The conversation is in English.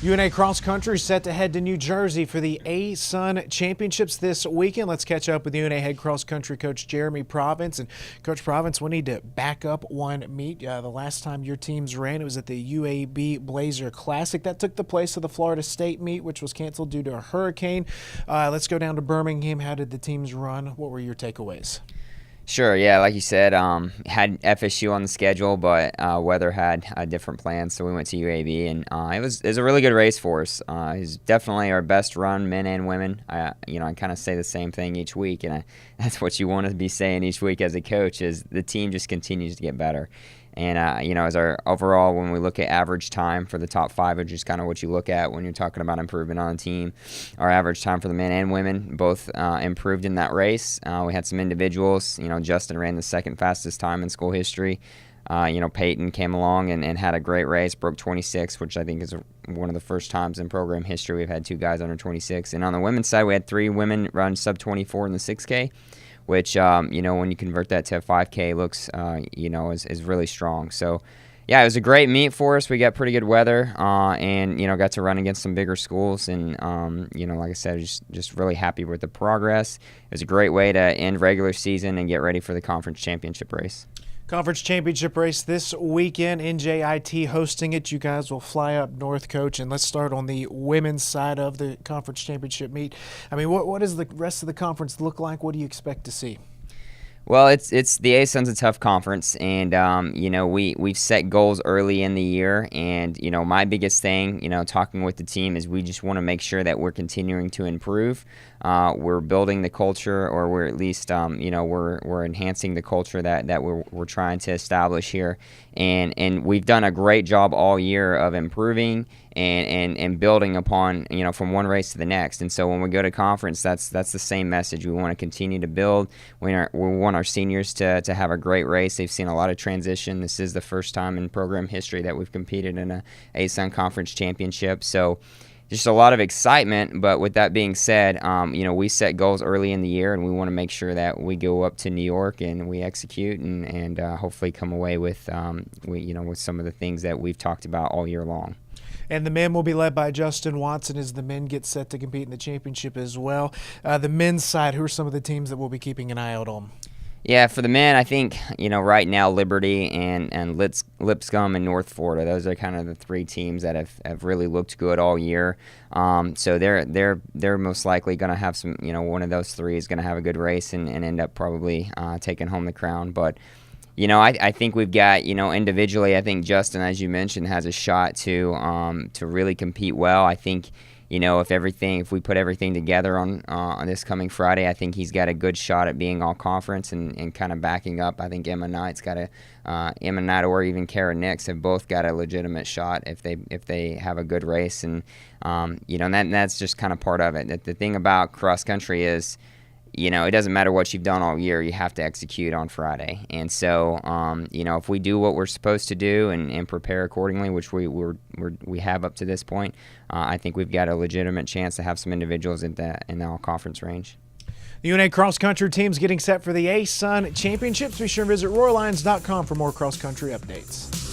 UNA Cross Country set to head to New Jersey for the ASUN Championships this weekend. Let's catch up with UNA head cross country coach Jeremy Province. And Coach Province, we need to back up one meet. The last time your teams ran, it was at the UAB Blazer Classic. That took the place of the Florida State meet, which was canceled due to a hurricane. Let's go down to Birmingham. How did the teams run? What were your takeaways? Sure, yeah, like you said, had FSU on the schedule, but weather had different plans, so we went to UAB, and it was a really good race for us. It was definitely our best run, men and women. I kind of say the same thing each week, and that's what you want to be saying each week as a coach, is the team just continues to get better. And, as our overall, when we look at average time for the top five, which is kind of what you look at when you're talking about improvement on a team, our average time for the men and women both improved in that race. We had some individuals. Justin ran the second fastest time in school history. Peyton came along and had a great race, broke 26, which I think is one of the first times in program history we've had two guys under 26. And on the women's side, we had three women run sub 24 in the 6K. Which, when you convert that to a 5K, looks, is really strong. So, yeah, it was a great meet for us. We got pretty good weather and, got to run against some bigger schools. And, like I said, just really happy with the progress. It was a great way to end regular season and get ready for the conference championship race. Conference championship race this weekend. NJIT hosting it. You guys will fly up north, Coach, and let's start on the women's side of the conference championship meet. I mean, what does the rest of the conference look like? What do you expect to see? Well, it's the ASUN's a tough conference, and we've set goals early in the year, and my biggest thing, talking with the team, is we just want to make sure that we're continuing to improve. We're building the culture, or we're at least we're enhancing the culture that we're trying to establish here, and we've done a great job all year of improving and building upon from one race to the next. And so when we go to conference, that's the same message. We want to continue to build. We want our seniors to have a great race. They've seen a lot of transition. This is the first time in program history that we've competed in a ASUN conference championship. So just a lot of excitement. But with that being said, we set goals early in the year, and we want to make sure that we go up to New York and we execute and hopefully come away with with some of the things that we've talked about all year long. And the men will be led by Justin Watson as the men get set to compete in the championship as well. The men's side, who are some of the teams that we'll be keeping an eye out on? Yeah, for the men, I think, right now Liberty and Lipscomb and North Florida, those are kind of the three teams that have really looked good all year. So they're most likely going to have some, one of those three is going to have a good race and end up probably taking home the crown. But I think we've got, individually, I think Justin, as you mentioned, has a shot to really compete well. I think, if we put everything together on this coming Friday, I think he's got a good shot at being all conference and kind of backing up. I think Emma Knight's got Emma Knight or even Kara Nix have both got a legitimate shot if they have a good race. And, that's just kind of part of it. The thing about cross country is, it doesn't matter what you've done all year. You have to execute on Friday. And so, if we do what we're supposed to do and prepare accordingly, which we have up to this point, I think we've got a legitimate chance to have some individuals in the all-conference range. The UNA cross-country team's getting set for the ASUN Championships. Be sure to visit RoyalLions.com for more cross-country updates.